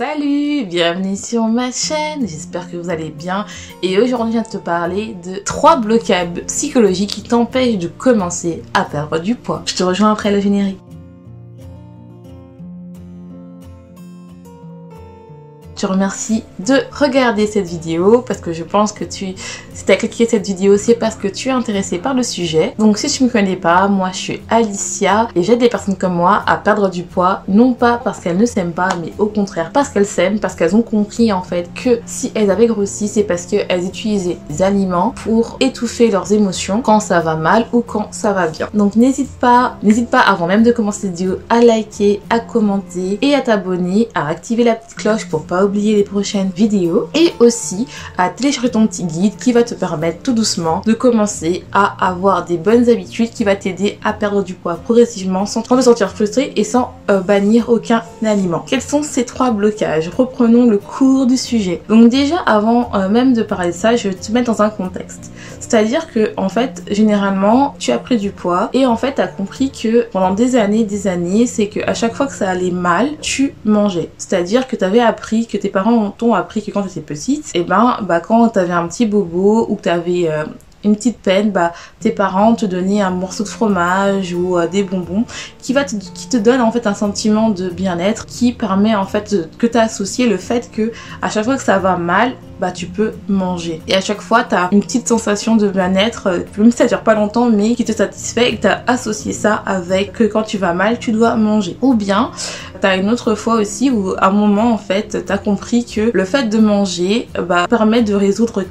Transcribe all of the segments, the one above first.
Salut, bienvenue sur ma chaîne, j'espère que vous allez bien et aujourd'hui je viens de te parler de 3 blocages psychologiques qui t'empêchent de commencer à perdre du poids. Je te rejoins après le générique. Je te remercie de regarder cette vidéo parce que je pense que si tu as cliqué cette vidéo, c'est parce que tu es intéressé par le sujet. Donc si tu ne me connais pas, moi je suis Alicia et j'aide des personnes comme moi à perdre du poids, non pas parce qu'elles ne s'aiment pas, mais au contraire parce qu'elles s'aiment, parce qu'elles ont compris en fait que si elles avaient grossi, c'est parce qu'elles utilisaient des aliments pour étouffer leurs émotions quand ça va mal ou quand ça va bien. Donc n'hésite pas avant même de commencer cette vidéo à liker, à commenter et à t'abonner, à activer la petite cloche pour pas oublier les prochaines vidéos et aussi à télécharger ton petit guide qui va te permettre tout doucement de commencer à avoir des bonnes habitudes qui va t'aider à perdre du poids progressivement sans te sentir frustré et sans bannir aucun aliment. Quels sont ces 3 blocages? Reprenons le cours du sujet. Donc déjà avant même de parler de ça, je vais te mettre dans un contexte. C'est-à-dire que en fait généralement tu as pris du poids et en fait tu as compris que pendant des années c'est que à chaque fois que ça allait mal tu mangeais. C'est-à-dire que tu avais appris, que tes parents t'ont appris que quand tu étais petite, et quand tu avais un petit bobo ou que tu avais une petite peine, tes parents te donnaient un morceau de fromage ou des bonbons qui te donne en fait un sentiment de bien-être qui permet en fait que tu as associé le fait que à chaque fois que ça va mal, tu peux manger. Et à chaque fois, tu as une petite sensation de bien-être, même si ça dure pas longtemps, mais qui te satisfait et que tu as associé ça avec que quand tu vas mal, tu dois manger. Ou bien, tu as une autre fois aussi où à un moment, en fait, tu as compris que le fait de manger permet de résoudre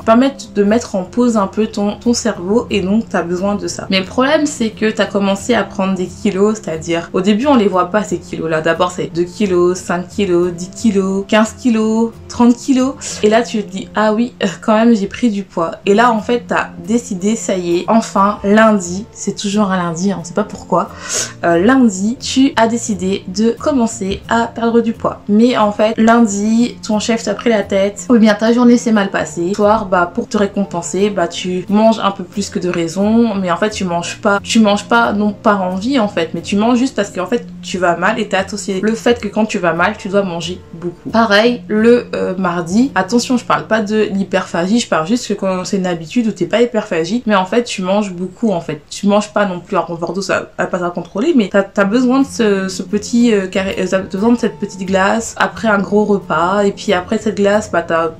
permet de mettre en pause un peu ton cerveau et donc tu as besoin de ça. Mais le problème, c'est que tu as commencé à prendre des kilos, c'est-à-dire, au début, on les voit pas ces kilos-là. D'abord, c'est 2 kilos, 5 kilos, 10 kilos, 15 kilos, 30 kilos. Et là tu te dis ah oui quand même j'ai pris du poids. Et là en fait t'as décidé, ça y est, enfin lundi, c'est toujours un lundi, on sait pas pourquoi, lundi tu as décidé de commencer à perdre du poids. Mais en fait lundi ton chef t'a pris la tête, ou bien ta journée s'est mal passée. Le soir pour te récompenser tu manges un peu plus que de raison, mais en fait tu manges pas non par envie en fait, mais tu manges juste parce qu'en fait tu vas mal et t'as associé le fait que quand tu vas mal tu dois manger beaucoup. Pareil le mardi. Attention, je parle pas de l'hyperphagie, je parle juste que quand c'est une habitude où t'es pas hyperphagie, mais en fait tu manges beaucoup en fait. Tu manges pas non plus un overdose, ça va pas à contrôler, mais t'as besoin de ce petit t'as besoin de cette petite glace après un gros repas, et puis après cette glace,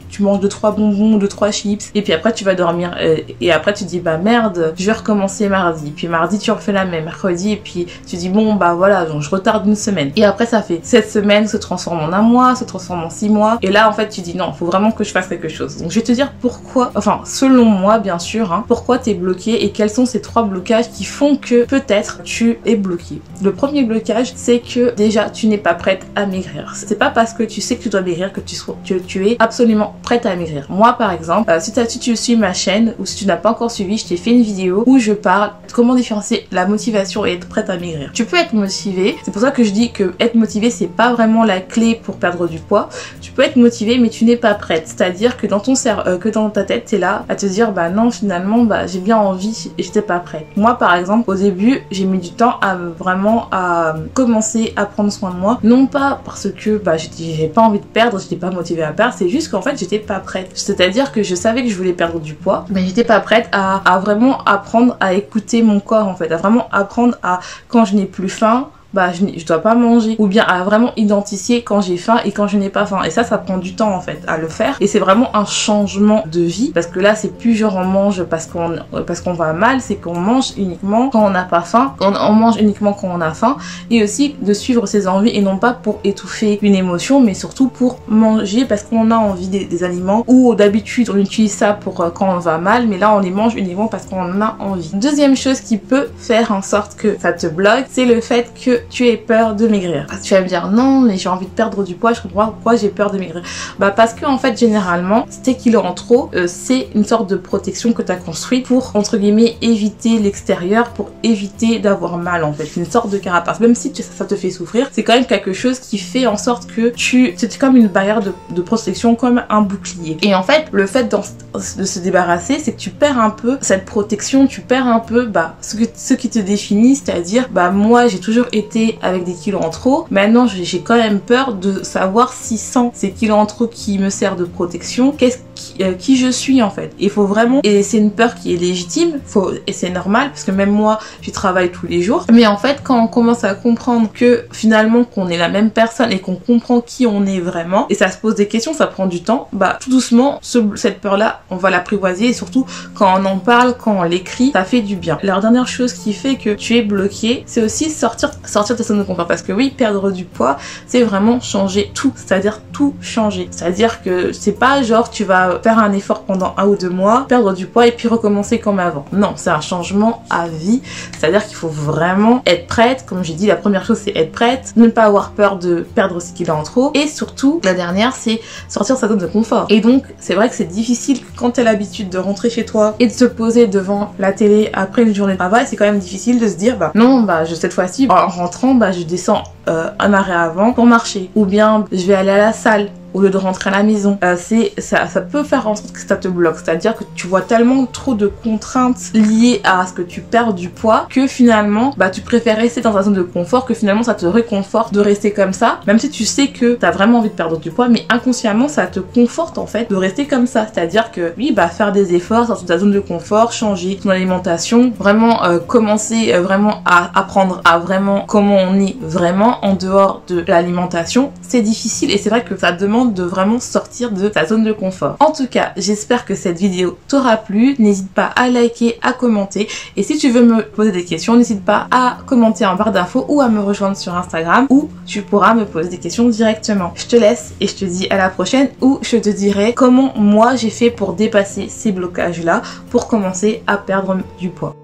tu manges 2-3 bonbons, 2-3 chips, et puis après tu vas dormir, et après tu dis merde, je vais recommencer mardi, puis mardi tu refais la même, mercredi, et puis tu dis bon voilà, donc je retarde une semaine, et après ça fait cette semaine se transforme en un mois, se transforme en 6 mois, et là en fait tu dis non, faut vraiment que je fasse quelque chose. Donc je vais te dire pourquoi, enfin selon moi bien sûr, pourquoi t'es bloqué et quels sont ces 3 blocages qui font que peut-être tu es bloqué. Le premier blocage, c'est que déjà tu n'es pas prête à maigrir. C'est pas parce que tu sais que tu dois maigrir que tu es absolument prête à maigrir. Moi par exemple, si tu suis ma chaîne ou si tu n'as pas encore suivi, je t'ai fait une vidéo où je parle de comment différencier la motivation et être prête à maigrir. Tu peux être motivé, c'est pour ça que je dis que être motivé c'est pas vraiment la clé pour perdre du poids. Tu peux être motivé mais tu n'es pas prête, c'est-à-dire que dans ton que dans ta tête t'es là à te dire non finalement j'ai bien envie et j'étais pas prête. Moi par exemple au début j'ai mis du temps à commencer à prendre soin de moi, non pas parce que j'ai pas envie de perdre, j'étais pas motivée à perdre, c'est juste qu'en fait j'étais pas prête, c'est-à-dire que je savais que je voulais perdre du poids mais j'étais pas prête à vraiment apprendre à écouter mon corps en fait, à vraiment apprendre à quand je n'ai plus faim je dois pas manger, ou bien à vraiment identifier quand j'ai faim et quand je n'ai pas faim. Et ça prend du temps en fait à le faire, et c'est vraiment un changement de vie, parce que là c'est plus genre on mange parce qu'on va mal, c'est qu'on mange uniquement quand on n'a pas faim, on mange uniquement quand on a faim, et aussi de suivre ses envies et non pas pour étouffer une émotion, mais surtout pour manger parce qu'on a envie des aliments, ou d'habitude on utilise ça pour quand on va mal, mais là on les mange uniquement parce qu'on en a envie. Deuxième chose qui peut faire en sorte que ça te bloque, c'est le fait que tu aies peur de maigrir. Tu vas me dire non mais j'ai envie de perdre du poids, je comprends pourquoi j'ai peur de maigrir. Parce que en fait généralement tes kilos en trop, c'est une sorte de protection que tu as construite pour entre guillemets éviter l'extérieur, pour éviter d'avoir mal en fait. C'est une sorte de carapace, même si ça te fait souffrir, c'est quand même quelque chose qui fait en sorte que c'est comme une barrière de protection, comme un bouclier. Et en fait le fait de se débarrasser, c'est que tu perds un peu cette protection, tu perds un peu ce qui te définit, c'est-à-dire moi j'ai toujours été j'étais avec des kilos en trop, maintenant j'ai quand même peur de savoir si sans ces kilos en trop qui me servent de protection, qui je suis en fait. Il faut vraiment, et c'est une peur qui est légitime, et c'est normal parce que même moi je travaille tous les jours, mais en fait quand on commence à comprendre que finalement qu'on est la même personne et qu'on comprend qui on est vraiment, et ça se pose des questions, ça prend du temps, bah tout doucement cette peur là on va l'apprivoiser, et surtout quand on en parle, quand on l'écrit, ça fait du bien. La dernière chose qui fait que tu es bloqué, c'est aussi sortir de ta zone de confort, parce que oui, perdre du poids c'est vraiment changer tout, c'est-à-dire tout changer, c'est-à-dire que c'est pas genre tu vas faire un effort pendant 1 ou 2 mois, perdre du poids et puis recommencer comme avant. Non, c'est un changement à vie, c'est-à-dire qu'il faut vraiment être prête. Comme j'ai dit, la première chose c'est être prête, ne pas avoir peur de perdre ce qu'il a en trop, et surtout la dernière c'est sortir de sa zone de confort. Et donc c'est vrai que c'est difficile quand tu as l'habitude de rentrer chez toi et de se poser devant la télé après une journée de travail, c'est quand même difficile de se dire bah non, bah cette fois-ci en rentrant bah je descends un arrêt avant pour marcher, ou bien je vais aller à la salle au lieu de rentrer à la maison. Ça peut faire en sorte que ça te bloque, c'est-à-dire que tu vois tellement trop de contraintes liées à ce que tu perds du poids que finalement bah tu préfères rester dans ta zone de confort, que finalement ça te réconforte de rester comme ça, même si tu sais que tu as vraiment envie de perdre du poids, mais inconsciemment ça te conforte en fait de rester comme ça, c'est-à-dire que oui, bah faire des efforts, sortir de ta zone de confort, changer ton alimentation, vraiment commencer vraiment à apprendre à vraiment comment on est vraiment en dehors de l'alimentation, c'est difficile, et c'est vrai que ça demande de vraiment sortir de ta zone de confort. En tout cas, j'espère que cette vidéo t'aura plu. N'hésite pas à liker, à commenter, et si tu veux me poser des questions, n'hésite pas à commenter en barre d'infos ou à me rejoindre sur Instagram où tu pourras me poser des questions directement. Je te laisse et je te dis à la prochaine, où je te dirai comment moi j'ai fait pour dépasser ces blocages là pour commencer à perdre du poids.